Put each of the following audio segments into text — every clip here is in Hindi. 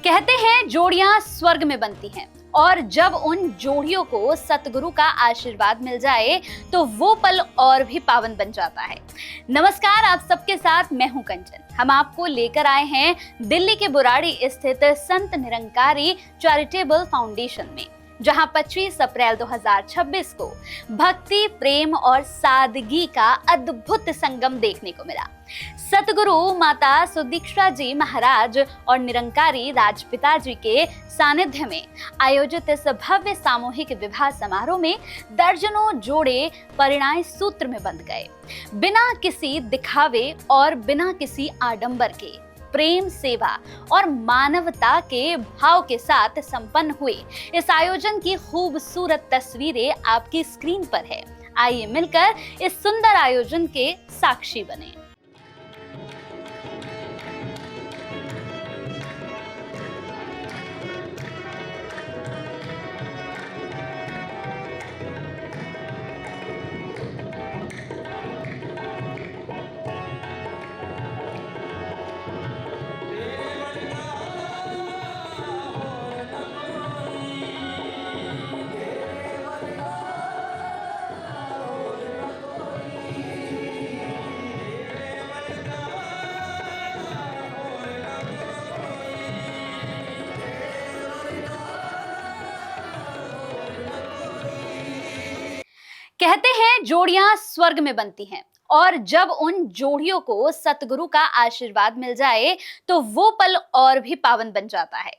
कहते हैं जोड़ियां स्वर्ग में बनती हैं और जब उन जोड़ियों को सतगुरु का आशीर्वाद मिल जाए तो वो पल और भी पावन बन जाता है। नमस्कार, आप सबके साथ मैं हूं कंचन। हम आपको लेकर आए हैं दिल्ली के बुराड़ी स्थित संत निरंकारी चैरिटेबल फाउंडेशन में, जहां 25 अप्रैल 2026 को भक्ति, प्रेम और सादगी का अद्भुत संगम देखने को मिला। सतगुरु माता सुदीक्षा जी महाराज और निरंकारी राजपिता जी के सानिध्य में आयोजित इस भव्य सामूहिक विवाह समारोह में दर्जनों जोड़े परिणय सूत्र में बंध गए। बिना किसी दिखावे और बिना किसी आडंबर के प्रेम, सेवा और मानवता के भाव के साथ संपन्न हुए इस आयोजन की खूबसूरत तस्वीरें आपकी स्क्रीन पर है। आइए मिलकर इस सुंदर आयोजन के साक्षी बने। कहते हैं जोड़ियां स्वर्ग में बनती हैं और जब उन जोड़ियों को सतगुरु का आशीर्वाद मिल जाए तो वो पल और भी पावन बन जाता है।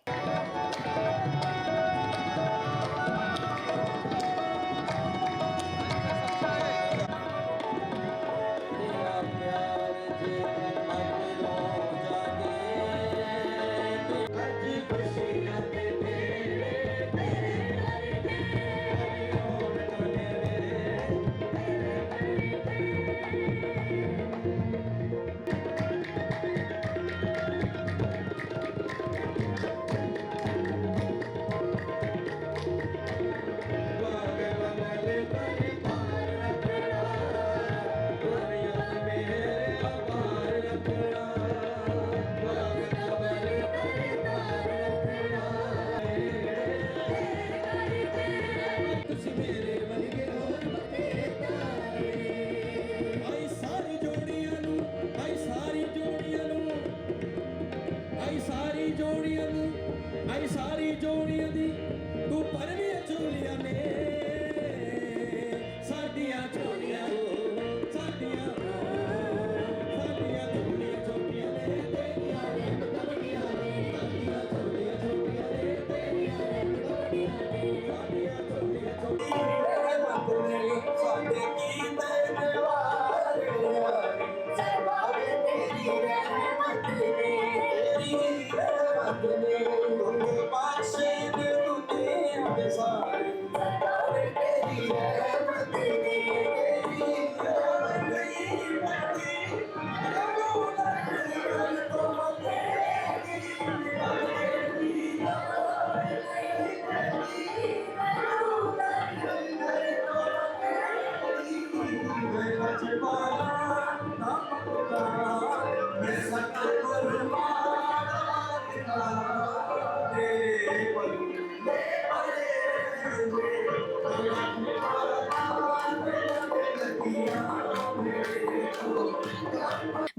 सारी जोड़ियां दी तू परविया चोलियां ने साडियां जोड़ियां साडियां जोड़ियां छोटियां ने तेरियां बड़ियां साडियां जोड़ियां छोटियां ने तेरियां बड़ियां साडियां जोड़ियां छोटियां मत मेरी साडे की तेरे वारे सरवावे तेरी रहमत ने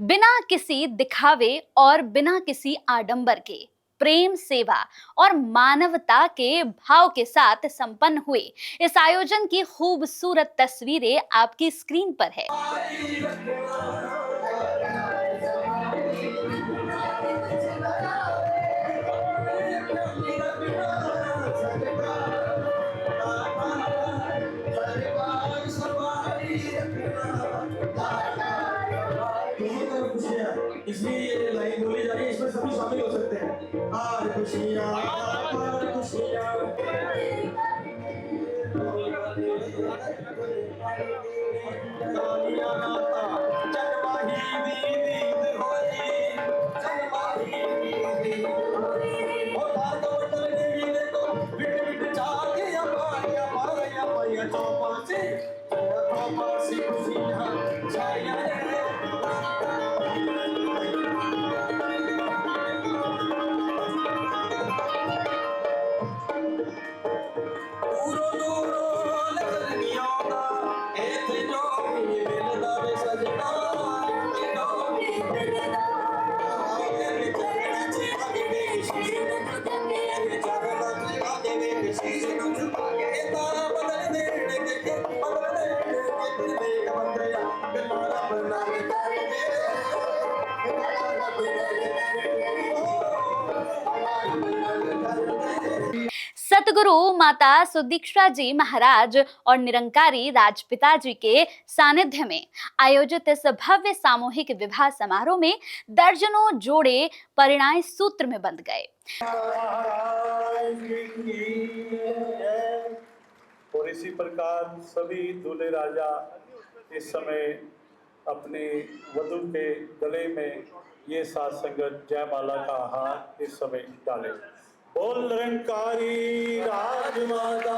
बिना किसी दिखावे और बिना किसी आडंबर के प्रेम, सेवा और मानवता के भाव के साथ संपन्न हुए इस आयोजन की खूबसूरत तस्वीरें आपकी स्क्रीन पर है। इसलिए ये लाइन बोली जा रही है, इसमें सभी शामिल हो सकते हैं। आज खुशियाँ सतगुरु माता सुदीक्षा जी महाराज और निरंकारी राजपिता जी के सानिध्य में आयोजित इस भव्य सामूहिक विवाह समारोह में दर्जनों जोड़े परिणय सूत्र में बंध गए। और इसी प्रकार सभी दूल्हे राजा इस समय अपने वधू के गले में ये सात संगत जयमाला का हार इस समय डाले। बोल निरंकारी राजमाता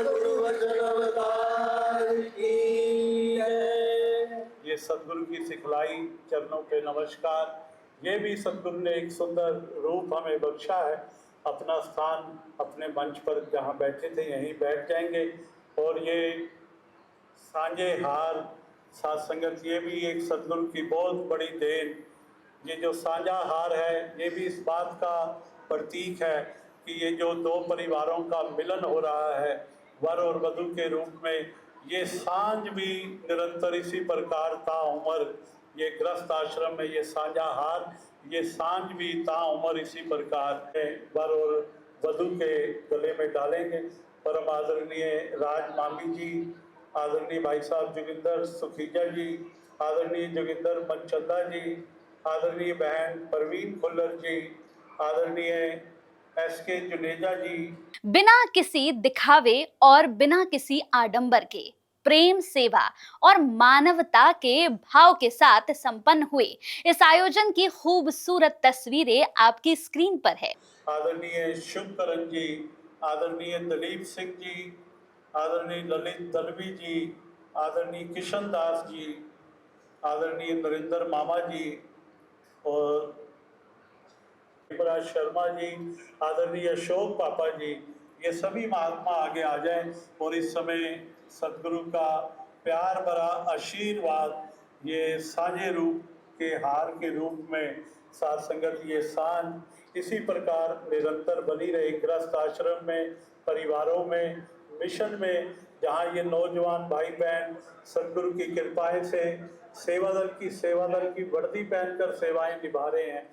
गुरु वचन अवतार की जय। ये सतगुरु की सिखलाई चरणों पे नमस्कार। ये भी सतगुरु ने एक सुंदर रूप हमें बख्शा है। अपना स्थान अपने मंच पर जहाँ बैठे थे यहीं बैठ जाएंगे। और ये सांझे हार सात संगत ये भी एक सतगुरु की बहुत बड़ी देन। ये जो सांझा हार है ये भी इस बात का प्रतीक है कि ये जो दो परिवारों का मिलन हो रहा है वर और वधू के रूप में, ये सांझ भी निरंतर इसी प्रकार ताउम्र ये गृहस्थ आश्रम में ये सांझा हार ये सांझ भी ताउम्र इसी प्रकार वर और वधू के गले में डालेंगे। परम आदरणीय राज मामी जी, आदरणीय भाई साहब जोगिंदर सुखीजा जी, आदरणीय जोगिंदर मनचंदा जी, आदरणीय बहन परवीन खुल्लर जी, आदरणीय एसके जुनेजा जी। बिना किसी दिखावे और बिना किसी आडंबर के प्रेम, सेवा और मानवता के भाव के साथ संपन्न हुए इस आयोजन की खूबसूरत तस्वीरें आपकी स्क्रीन पर है। आदरणीय शुभकरण जी, आदरणीय दलीप सिंह जी, आदरणीय ललित दलवी जी, आदरणीय किशन दास जी, आदरणीय नरेंद्र मामा जी और शिवराज शर्मा जी, आदरणीय अशोक पापा जी, ये सभी महात्मा आगे आ जाएं और इस समय सदगुरु का प्यार भरा आशीर्वाद ये साझे रूप के हार के रूप में साथ संगत ये सांझ इसी प्रकार निरंतर बनी रहे गृहस्थ आश्रम में, परिवारों में, मिशन में, जहाँ ये नौजवान भाई बहन सदगुरु की कृपाएं से सेवादल की वर्दी पहनकर सेवाएं निभा रहे हैं।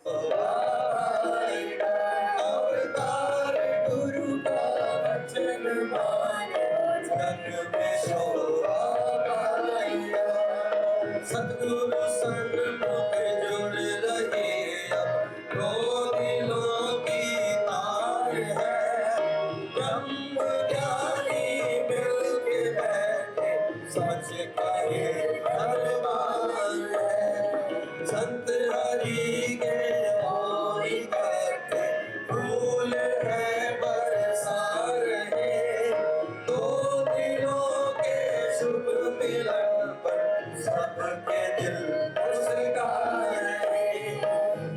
सतगुरु संग में जुड़ रही अब दो दिलों की तार है। ब्रह्म ज्ञानी मिलके बैठे सच का ये दरबार है। संत हरि के और इकट्ठे फूल है बरसा रहे। दो दिलों के शुभ मिलन पर सबके दिल मुस्कुरा रहे।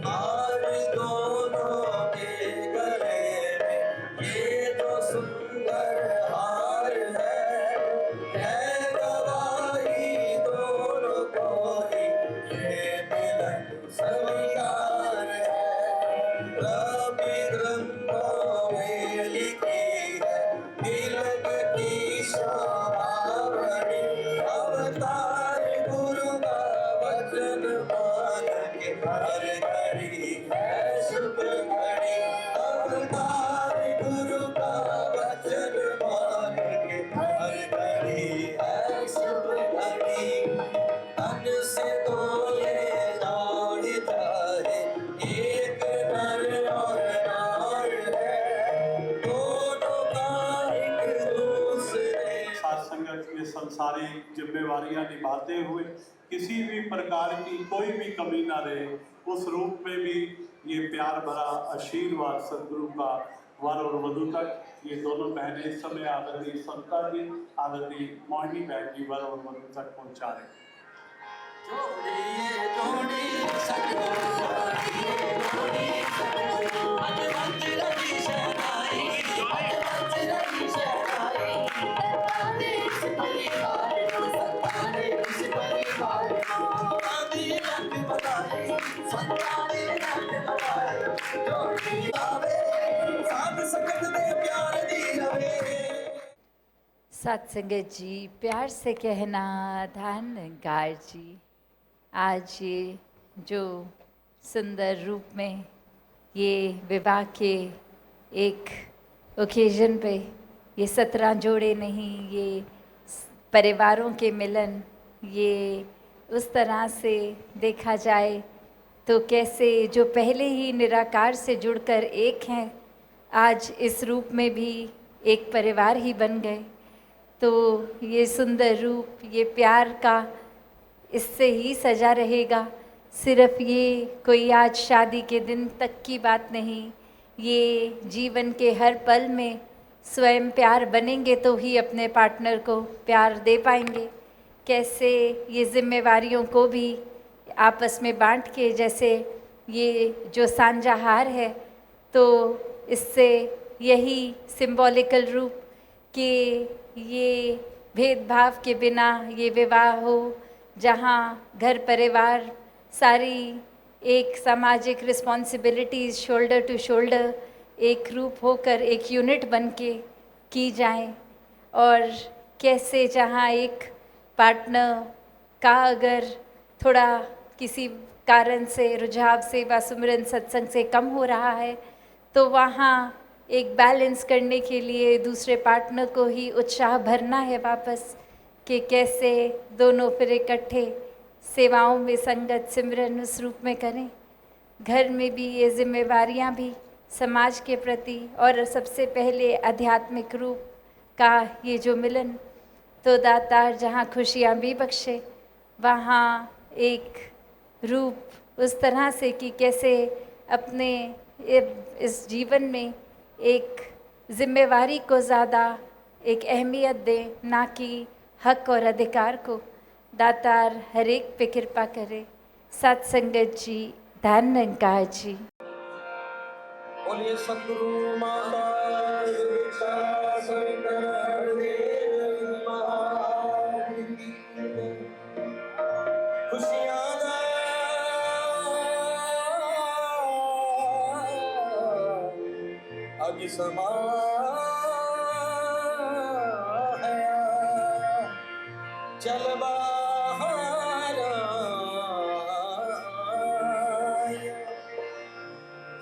आज दोनों के गले में ये जो सुंदर हार है गवाही दोनों को ही ये मिलन स्वीकार है। रवि ग्रंथों में लिखी है तिलक की शोभावनी। अवतार गुरु का वचन मान के हर घड़ी है शुभ घड़ी। अवतार गुरु का वचन मान के हर घड़ी है शुभ घड़ी। तन से तो ये जोड़ जाए एक नर और नार है। दोनों का एक दूसरे साथ संगत में संसारिक जिम्मेवारियां निभाते हुए किसी भी प्रकार की कोई भी कमी ना रहे, उस रूप में भी ये प्यार भरा आशीर्वाद सदगुरु का वर और वधू तक ये दोनों बहनें इस समय आदरणीय संता जी, आदरणीय मोहिनी बहन जी वर और वधू तक पहुंचा रहे हैं। सत्संगत जी, प्यार से कहना धन्यकार जी। आज ये जो सुंदर रूप में ये विवाह के एक ओकेजन पे ये 17 जोड़े नहीं, ये परिवारों के मिलन, ये उस तरह से देखा जाए तो कैसे जो पहले ही निराकार से जुड़कर एक हैं, आज इस रूप में भी एक परिवार ही बन गए। तो ये सुंदर रूप, ये प्यार का इससे ही सजा रहेगा। सिर्फ ये कोई आज शादी के दिन तक की बात नहीं, ये जीवन के हर पल में स्वयं प्यार बनेंगे तो ही अपने पार्टनर को प्यार दे पाएंगे। कैसे ये जिम्मेवारियों को भी आपस में बांट के, जैसे ये जो सांझाहार है, तो इससे यही सिंबॉलिकल रूप कि ये भेदभाव के बिना ये विवाह हो, जहाँ घर परिवार सारी एक सामाजिक रिस्पॉन्सिबिलिटीज़ शोल्डर टू शोल्डर एक रूप होकर एक यूनिट बन के की जाएं। और कैसे जहाँ एक पार्टनर का अगर थोड़ा किसी कारण से, रुझाव से व सुमिरन सत्संग से कम हो रहा है, तो वहाँ एक बैलेंस करने के लिए दूसरे पार्टनर को ही उत्साह भरना है वापस, कि कैसे दोनों फिर इकट्ठे सेवाओं में संगत सिमरन उस रूप में करें। घर में भी ये जिम्मेवारियाँ भी समाज के प्रति, और सबसे पहले आध्यात्मिक रूप का ये जो मिलन, तो दातार जहाँ खुशियाँ भी बख्शे, वहाँ एक रूप उस तरह से कि कैसे अपने इस जीवन में एक जिम्मेवारी को ज़्यादा एक अहमियत दे, ना कि हक और अधिकार को। दातार हर एक पे कृपा करे। सत्संगत जी, धन निरंकार जी। बोलिए सद्गुरु माता दीक्षा शंकर देव महाराज की खुशियाँ अग समा है चल बाहर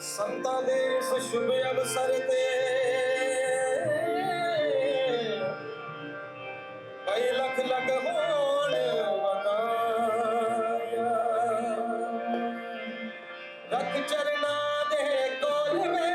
संता देश शुभ अवसर ते कई लख लख होण वधाया रख चरना दे कोल में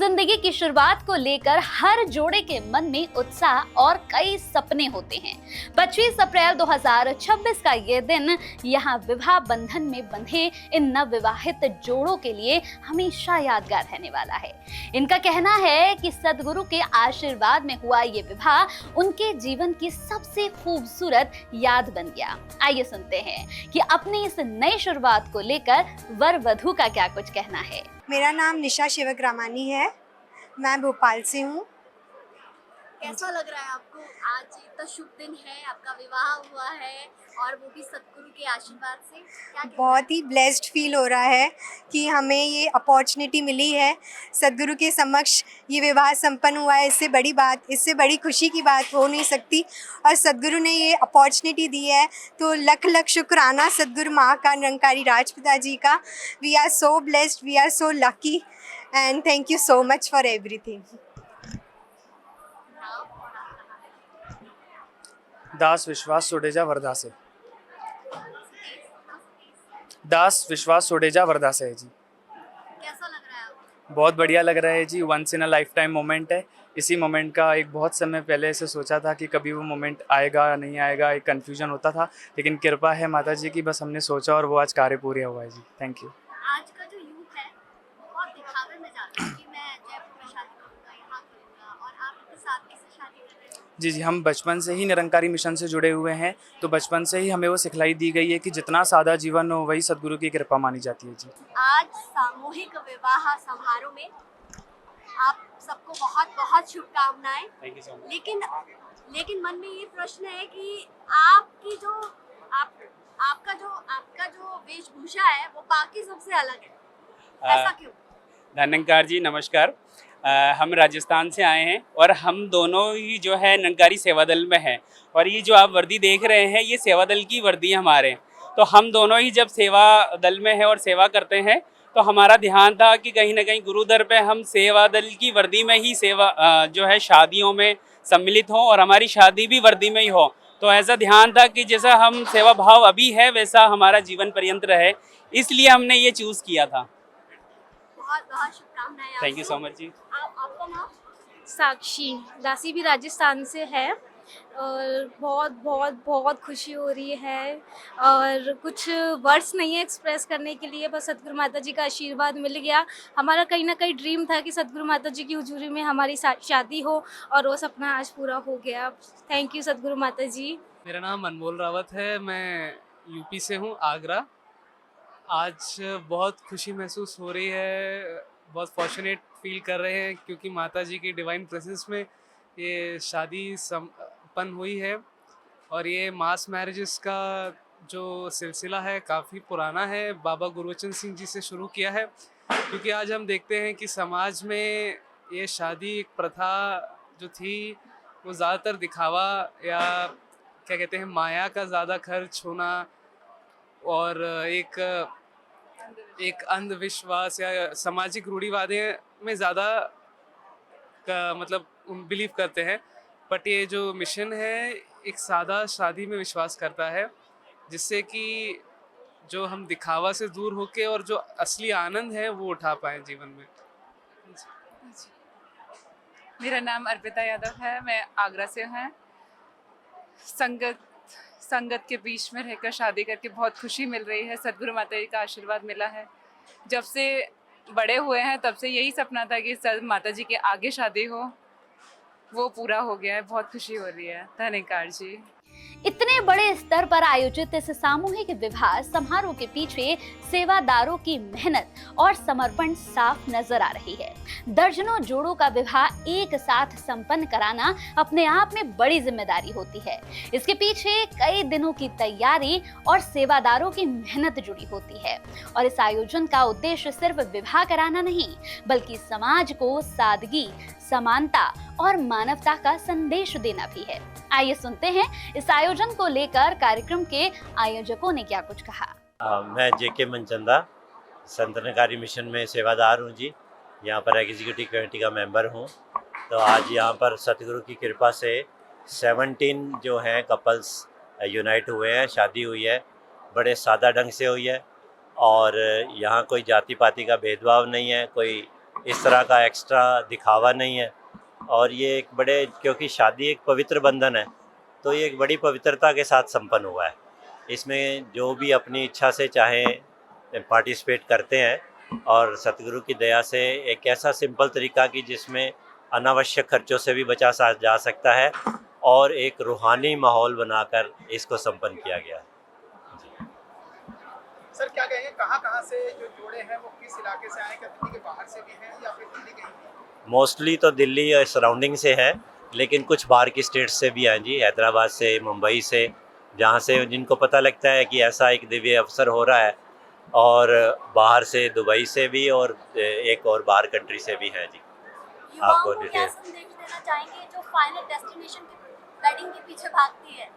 जिंदगी की शुरुआत को लेकर हर जोड़े के मन में उत्साह और कई सपने होते हैं। 25 अप्रैल 2026 का ये दिन यहाँ विवाह बंधन में बंधे इन नवविवाहित जोड़ों के लिए हमेशा यादगार रहने वाला है। इनका कहना है कि सदगुरु के आशीर्वाद में हुआ ये विवाह उनके जीवन की सबसे खूबसूरत याद बन गया। आइए सुनते हैं कि अपनी इस नई शुरुआत को लेकर वर वधू का क्या कुछ कहना है। मेरा नाम निशा शिवक रामानी है, मैं भोपाल से हूँ। कैसा लग रहा है आपको? आज इतना शुभ दिन है, आपका विवाह हुआ है और वो भी सतगुरु के आशीर्वाद से। क्या बहुत ही ब्लेस्ड फील हो रहा है कि हमें ये अपॉर्चुनिटी मिली है, सदगुरु के समक्ष ये विवाह संपन्न हुआ है। इससे बड़ी बात, इससे बड़ी खुशी की बात हो नहीं सकती। और सदगुरु ने ये अपॉर्चुनिटी दी है तो लख लख शुक्राना सदगुरु माँ का, निरंकारी राजपिता जी का। We are so blessed, we are so lucky and thank you so much for everything. दास विश्वास सोडेजा वर्धा से। दास विश्वास सोडेजा वर्धा से है जी। कैसा लग रहा है आपको? बहुत बढ़िया लग रहा है जी। Once in a lifetime moment है। इसी मोमेंट का एक बहुत समय पहले से सोचा था कि कभी वो मोमेंट आएगा या नहीं आएगा, एक कन्फ्यूजन होता था, लेकिन कृपा है माता जी की, बस हमने सोचा और वो आज कार्य पूरा हुआ है जी। Thank you. आज का जो यूथ है बहुत दिखावे में जाता है कि मैं जयपुर में शादी करूंगा, यहाँ करूंगा, और आप इतने सादगी से शादी कर रहे हैं। जी जी, हम बचपन से ही निरंकारी मिशन से जुड़े हुए हैं, तो बचपन से ही हमें वो सिखलाई दी गई है कि जितना सादा जीवन हो वही सदगुरु की कृपा मानी जाती है जी। आज सामूहिक विवाह समारोह में आप सबको बहुत बहुत शुभकामनाएं। Thank you so much. लेकिन मन में ये प्रश्न है कि आपकी जो आपका जो वेशभूषा है वो बाकी सबसे अलग है, ऐसा क्यों? धन्यकार जी, नमस्कार। हम राजस्थान से आए हैं और हम दोनों ही जो है निरंकारी सेवा दल में हैं, और ये जो आप वर्दी देख रहे हैं ये सेवा दल की वर्दी है हमारे। तो हम दोनों ही जब सेवा दल में हैं और सेवा करते हैं तो हमारा ध्यान था कि कहीं ना कहीं गुरुदर पे हम सेवा दल की वर्दी में ही सेवा जो है शादियों में सम्मिलित हों और हमारी शादी भी वर्दी में ही हो। तो ऐसा ध्यान था कि जैसा हम सेवा भाव अभी है वैसा हमारा जीवन पर्यंत रहे, इसलिए हमने ये चूज़ किया था। बहुत बहुत शुभकामनाएं। थैंक यू सो मच जी। आपका नाम? साक्षी। दासी भी राजस्थान से है और बहुत बहुत बहुत खुशी हो रही है और कुछ वर्ड्स नहीं है एक्सप्रेस करने के लिए, बस सतगुरु माता जी का आशीर्वाद मिल गया। हमारा कहीं ना कहीं ड्रीम था कि सतगुरु माता जी की हुजूरी में हमारी शादी हो और वो सपना आज पूरा हो गया। थैंक यू सतगुरु माता जी। मेरा नाम अनमोल रावत है, मैं यूपी से हूँ, आगरा। आज बहुत खुशी महसूस हो रही है, बहुत फॉर्चुनेट फील कर रहे हैं क्योंकि माता जी की डिवाइन प्रेजेंस में ये शादी संपन्न हुई है। और ये मास मैरिजेस का जो सिलसिला है काफ़ी पुराना है, बाबा गुरबचन सिंह जी से शुरू किया है। क्योंकि आज हम देखते हैं कि समाज में ये शादी एक प्रथा जो थी वो ज़्यादातर दिखावा या क्या कहते हैं माया का ज़्यादा खर्च होना और एक अंधविश्वास या सामाजिक रूढ़िवादे में ज़्यादा का मतलब बिलीव करते हैं। बट ये जो मिशन है एक सादा शादी में विश्वास करता है, जिससे कि जो हम दिखावा से दूर होके और जो असली आनंद है वो उठा पाएँ जीवन में। मेरा नाम अर्पिता यादव है, मैं आगरा से हैं। संगत के बीच में रहकर शादी करके बहुत खुशी मिल रही है। सदगुरु माता जी का आशीर्वाद मिला है। जब से बड़े हुए हैं तब से यही सपना था कि माता जी के आगे शादी हो, वो पूरा हो गया है। बहुत खुशी हो रही है। धन्यकार जी। इतने बड़े स्तर पर आयोजित इस सामूहिक विवाह समारोह के पीछे सेवादारों की मेहनत और समर्पण साफ नजर आ रही है। दर्जनों जोड़ों का विवाह एक साथ संपन्न कराना अपने आप में बड़ी जिम्मेदारी होती है। इसके पीछे कई दिनों की तैयारी और सेवादारों की मेहनत जुड़ी होती है और इस आयोजन का उद्देश्य सिर्फ विवाह कराना नहीं, बल्कि समाज को सादगी, समानता और मानवता का संदेश देना भी है। आइए सुनते हैं इस आयोजन को लेकर कार्यक्रम के आयोजकों ने क्या कुछ कहा। मैं जेके मनचंदा संत निरंकारी मिशन में सेवादार हूँ जी। यहाँ पर एग्जीक्यूटिव कमेटी का मेंबर हूँ। तो आज यहाँ पर सतगुरु की कृपा से 17 जो हैं कपल्स यूनाइट हुए हैं, शादी हुई है, बड़े सादा ढंग से हुई है और यहाँ कोई जाति पाति का भेदभाव नहीं है, कोई इस तरह का एक्स्ट्रा दिखावा नहीं है। और ये एक बड़े, क्योंकि शादी एक पवित्र बंधन है, तो ये एक बड़ी पवित्रता के साथ संपन्न हुआ है। इसमें जो भी अपनी इच्छा से चाहे पार्टिसिपेट करते हैं, और सतगुरु की दया से एक ऐसा सिंपल तरीका कि जिसमें अनावश्यक खर्चों से भी बचा जा सकता है, और एक रूहानी माहौल बनाकर इसको संपन्न किया गया है। सर क्या कहेंगे, कहाँ से जो जोड़े हैं वो किस इलाके से आए, क्या दिल्ली के बाहर से भी हैं या फिर दिल्ली के ही? मोस्टली तो दिल्ली और सराउंडिंग से है, लेकिन कुछ बाहर की स्टेट से भी हैं जी, हैदराबाद से, मुंबई से, जहाँ से जिनको पता लगता है कि ऐसा एक दिव्य अवसर हो रहा है, और बाहर से दुबई से भी, और एक और बाहर कंट्री से भी हैं जी। युवाओं को क्या संदेश देना चाहेंगे जो फाइनल डेस्टिनेशन के वेडिंग के पीछे भागती है,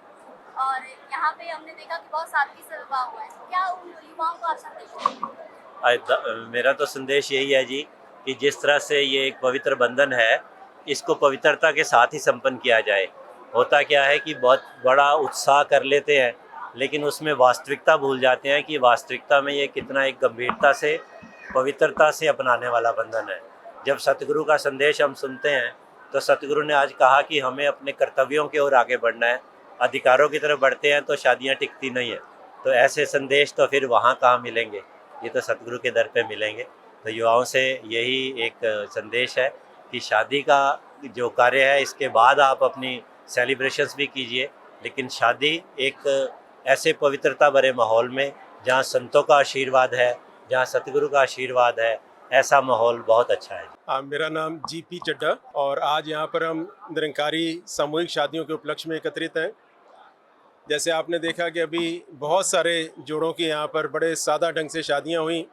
और यहाँ पे हमने देखा कि बहुत सादगी से विवाह हुआ है, क्या उन युवाओं को आप संदेश देंगे? मेरा तो संदेश यही है जी कि जिस तरह से ये एक पवित्र बंधन है, इसको पवित्रता के साथ ही संपन्न किया जाए। होता क्या है कि बहुत बड़ा उत्साह कर लेते हैं, लेकिन उसमें वास्तविकता भूल जाते हैं कि वास्तविकता में ये कितना एक गंभीरता से, पवित्रता से अपनाने वाला बंधन है। जब सतगुरु का संदेश हम सुनते हैं, तो सतगुरु ने आज कहा कि हमें अपने कर्तव्यों की ओर आगे बढ़ना है, अधिकारों की तरफ बढ़ते हैं तो शादियाँ टिकती नहीं है। तो ऐसे संदेश तो फिर वहाँ कहाँ मिलेंगे, ये तो सतगुरु के दर पे मिलेंगे। तो युवाओं से यही एक संदेश है कि शादी का जो कार्य है, इसके बाद आप अपनी सेलिब्रेशंस भी कीजिए, लेकिन शादी एक ऐसे पवित्रता भरे माहौल में, जहाँ संतों का आशीर्वाद है, जहाँ सतगुरु का आशीर्वाद है, ऐसा माहौल बहुत अच्छा है। मेरा नाम जीपी चड्ढा, और आज यहाँ पर हम निरंकारी सामूहिक शादियों के उपलक्ष्य में एकत्रित हैं। जैसे आपने देखा कि अभी बहुत सारे जोड़ों की यहाँ पर बड़े सादा ढंग से शादियाँ हुई,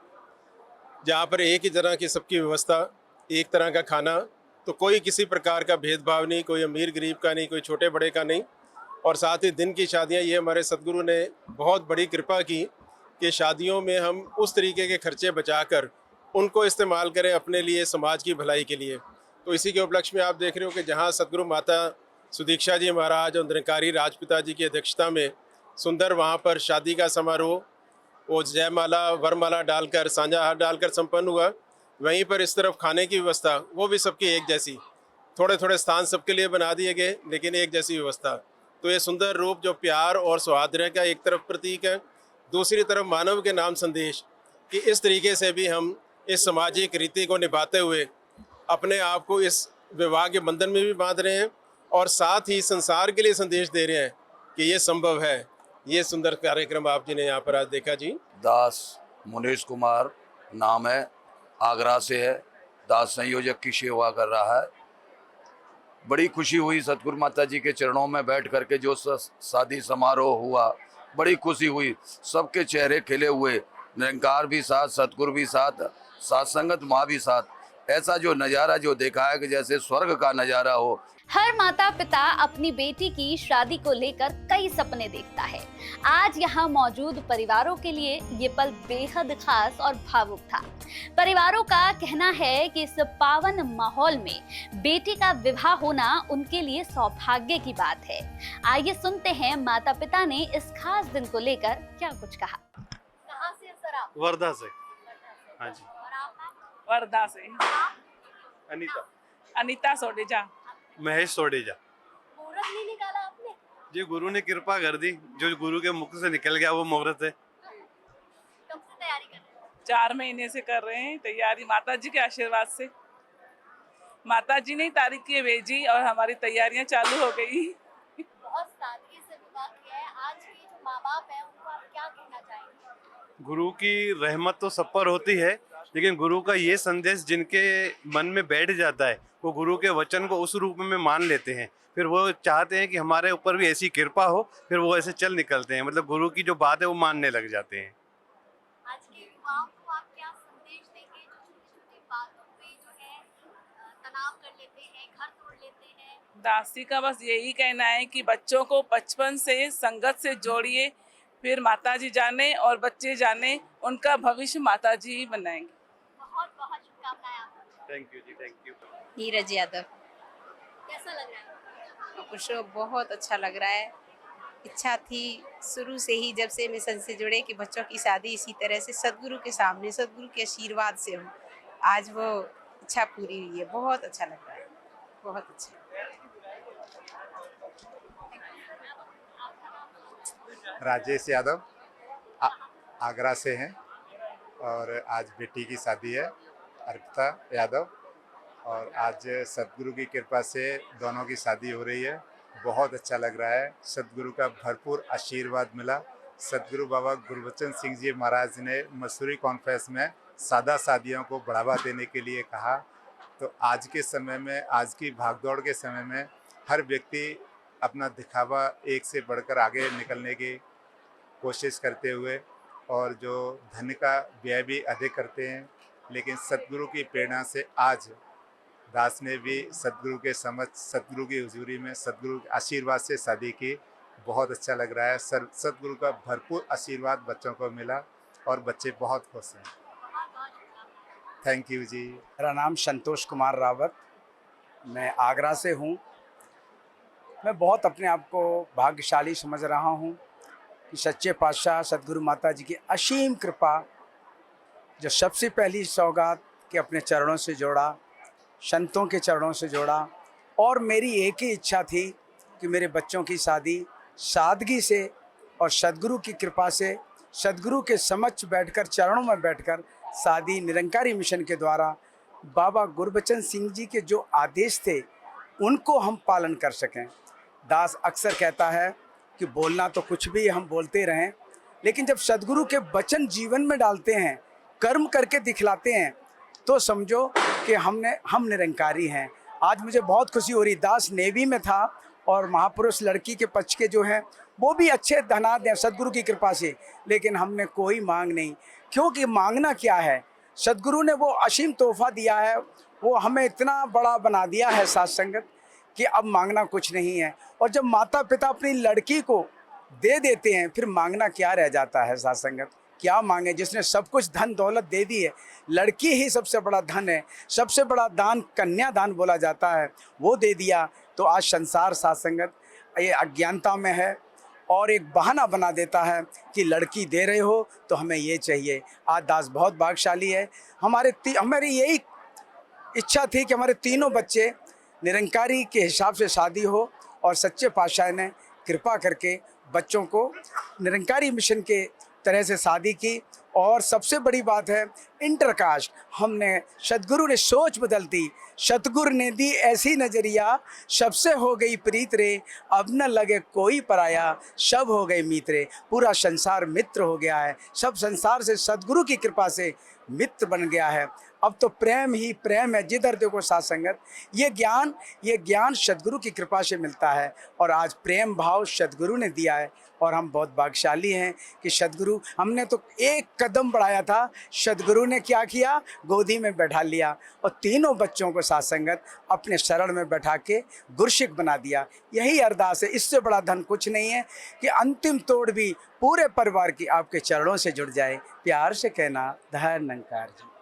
जहाँ पर एक ही तरह की सबकी व्यवस्था, एक तरह का खाना, तो कोई किसी प्रकार का भेदभाव नहीं, कोई अमीर गरीब का नहीं, कोई छोटे बड़े का नहीं। और साथ ही दिन की शादियाँ, ये हमारे सतगुरु ने बहुत बड़ी कृपा की कि शादियों में हम उस तरीके के खर्चे बचाकर उनको इस्तेमाल करें अपने लिए, समाज की भलाई के लिए। तो इसी के उपलक्ष्य में आप देख रहे हो कि जहाँ सतगुरु माता सुदीक्षा जी महाराज और निरंकारी राजपिता जी की अध्यक्षता में सुंदर वहाँ पर शादी का समारोह, वो जयमाला वरमाला डालकर, सांझा हार डालकर संपन्न हुआ। वहीं पर इस तरफ खाने की व्यवस्था, वो भी सबकी एक जैसी, थोड़े थोड़े स्थान सबके लिए बना दिए गए, लेकिन एक जैसी व्यवस्था। तो ये सुंदर रूप जो प्यार और सौहार्द का एक तरफ प्रतीक है, दूसरी तरफ मानव के नाम संदेश, कि इस तरीके से भी हम इस सामाजिक रीति को निभाते हुए अपने आप को इस विवाह के बंधन में भी बांध रहे हैं, और साथ ही संसार के लिए संदेश दे रहे हैं कि ये संभव है। ये सुंदर कार्यक्रम आप जी ने यहाँ पर आज देखा जी। दास मुनीश कुमार नाम है, आगरा से है, दास संयोजक की सेवा कर रहा है। बड़ी खुशी हुई सतगुरु माता जी के चरणों में बैठ करके जो शादी समारोह हुआ, बड़ी खुशी हुई। सबके चेहरे खिले हुए, निरंकार भी साथ, सतगुरु भी साथ, साथ संगत माँ भी साथ। ऐसा जो नज़ारा जो देखा है कि जैसे स्वर्ग का नज़ारा हो। हर माता पिता अपनी बेटी की शादी को लेकर कई सपने देखता है। आज यहाँ मौजूद परिवारों के लिए ये पल बेहद खास और भावुक था। परिवारों का कहना है कि इस पावन माहौल में बेटी का विवाह होना उनके लिए सौभाग्य की बात है। आइए सुनते हैं माता पिता ने इस खास दिन को लेकर क्या कुछ कहा। कहाँ से सर आप? वर्धा से। हाँ जी। और आप? वर्धा से। अनीता। अनीता सोडेजा। महेश सोडेजा। मुहूर्त नहीं निकाला आपने? जी, गुरु ने कृपा कर दी, जो गुरु के मुख से निकल गया वो मुहूर्त है। कब से तैयारी कर रहे हैं? 4 महीने से कर रहे हैं तैयारी, माता जी के आशीर्वाद से। माता जी ने तारीख की भेजी और हमारी तैयारियां चालू हो गई। बहुत सादगी से विवाह किया है। आज के जो माँ बाप है उनको आप क्या कहना चाहेंगे? गुरु की रहमत तो सब पर होती है, लेकिन गुरु का ये संदेश जिनके मन में बैठ जाता है, वो गुरु के वचन को उस रूप में मान लेते हैं। फिर वो चाहते हैं कि हमारे ऊपर भी ऐसी कृपा हो, फिर वो ऐसे चल निकलते हैं। मतलब गुरु की जो बात है वो मानने लग जाते हैं। आज के युवाओं को आप क्या संदेश देंगे जो छोटी-छोटी बातों पे जो है तनाव कर लेते हैं, घर तोड़ लेते हैं? दासी का बस यही कहना है कि बच्चों को बचपन से संगत से जोड़िए, फिर माता जी जाने और बच्चे जाने, उनका भविष्य माता जी ही बनाएंगे। बहुत बहुत शुभकामनाएं आपको। Thank you ji, thank you. Neeraj Yadav. कैसा लग रहा है? कुछ बहुत अच्छा लग रहा है। इच्छा थी शुरू से ही, जब से मिशन से जुड़े, कि बच्चों की शादी इसी तरह से सदगुरु के सामने, सदगुरु के आशीर्वाद से हो। आज वो इच्छा पूरी हुई है। बहुत अच्छा लग रहा है, बहुत अच्छा। राजेश यादव आगरा से हैं और आज बेटी की शादी है अर्पिता यादव, और आज सतगुरु की कृपा से दोनों की शादी हो रही है। बहुत अच्छा लग रहा है। सतगुरु का भरपूर आशीर्वाद मिला। सतगुरु बाबा गुरबचन सिंह जी महाराज ने मसूरी कॉन्फ्रेंस में सादा शादियों को बढ़ावा देने के लिए कहा। तो आज के समय में, आज की भागदौड़ के समय में हर व्यक्ति अपना दिखावा एक से बढ़कर आगे निकलने की कोशिश करते हुए और जो धन का व्यय भी अधिक करते हैं, लेकिन सतगुरु की प्रेरणा से आज दास ने भी सतगुरु के समझ, सतगुरु की हुजूरी में, सतगुरु के आशीर्वाद से शादी की। बहुत अच्छा लग रहा है। सतगुरु का भरपूर आशीर्वाद बच्चों को मिला और बच्चे बहुत खुश हैं। थैंक यू जी। मेरा नाम संतोष कुमार रावत, मैं आगरा से हूँ। मैं बहुत अपने आप को भाग्यशाली समझ रहा हूँ कि सच्चे पातशाह सतगुरु माता जी की असीम कृपा, जो सबसे पहली सौगात के अपने चरणों से जोड़ा, संतों के चरणों से जोड़ा, और मेरी एक ही इच्छा थी कि मेरे बच्चों की शादी सादगी से और सतगुरु की कृपा से, सतगुरु के समक्ष बैठकर, चरणों में बैठकर शादी निरंकारी मिशन के द्वारा बाबा गुरबचन सिंह जी के जो आदेश थे उनको हम पालन कर सकें। दास अक्सर कहता है कि बोलना तो कुछ भी हम बोलते रहें, लेकिन जब सतगुरु के वचन जीवन में डालते हैं, कर्म करके दिखलाते हैं, तो समझो कि हम निरंकारी हैं। आज मुझे बहुत खुशी हो रही। दास नेवी में था और महापुरुष लड़की के पक्ष के जो हैं वो भी अच्छे धनाद हैं सतगुरु की कृपा से, लेकिन हमने कोई मांग नहीं, क्योंकि मांगना क्या है। सतगुरु ने वो असीम तोहफा दिया है, वो हमें इतना बड़ा बना दिया है साथ संगत कि अब मांगना कुछ नहीं है। और जब माता पिता अपनी लड़की को दे देते हैं, फिर मांगना क्या रह जाता है साथ संगत। क्या मांगे, जिसने सब कुछ धन दौलत दे दी है। लड़की ही सबसे बड़ा धन है, सबसे बड़ा दान कन्यादान बोला जाता है, वो दे दिया। तो आज संसार साथ संगत ये अज्ञानता में है और एक बहाना बना देता है कि लड़की दे रहे हो तो हमें ये चाहिए। आज दास बहुत भाग्यशाली है। हमारी यही इच्छा थी कि हमारे तीनों बच्चे निरंकारी के हिसाब से शादी हो, और सच्चे पातशाह ने कृपा करके बच्चों को निरंकारी मिशन के तरह से शादी की। और सबसे बड़ी बात है इंटरकास्ट, हमने सतगुरु ने सोच बदल दी। सतगुरु ने दी ऐसी नजरिया, सबसे हो गई प्रीत रे, अब न लगे कोई पराया, सब हो गए मित्र रे। पूरा संसार मित्र हो गया है, सब संसार से सतगुरु की कृपा से मित्र बन गया है। अब तो प्रेम ही प्रेम है जिधर देखो साथ संगत। ये ज्ञान सतगुरु की कृपा से मिलता है, और आज प्रेम भाव सतगुरु ने दिया है। और हम बहुत भाग्यशाली हैं कि सतगुरु, हमने तो एक कदम बढ़ाया था, सतगुरु ने क्या किया, गोदी में बैठा लिया और तीनों बच्चों को साथ संगत अपने शरण में बैठा के गुरसिक बना दिया। यही अरदास है, इससे बड़ा धन कुछ नहीं है कि अंतिम तोड़ भी पूरे परिवार की आपके चरणों से जुड़ जाए। प्यार से कहना धर्मनिरंकार जी।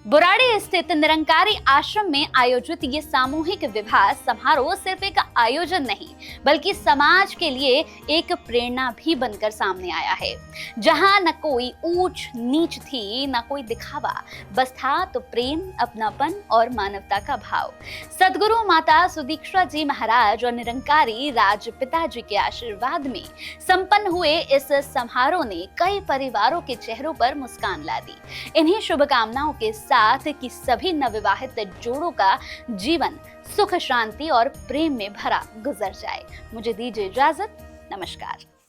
बुराड़ी स्थित निरंकारी आश्रम में आयोजित ये सामूहिक विवाह समारोह सिर्फ एक आयोजन नहीं, बल्कि समाज के लिए एक प्रेरणा भी बनकर सामने आया है। जहां न कोई ऊंच नीच थी, न कोई दिखावा, बस था तो प्रेम, अपनापन और मानवता का भाव। सदगुरु माता सुदीक्षा जी महाराज और निरंकारी राजपिता जी के आशीर्वाद में संपन्न हुए इस समारोह ने कई परिवारों के चेहरों पर मुस्कान ला दी। इन्हीं शुभकामनाओं के साथ कि सभी नवविवाहित जोड़ों का जीवन सुख, शांति और प्रेम में भरा गुजर जाए। मुझे दीजिए इजाजत। नमस्कार।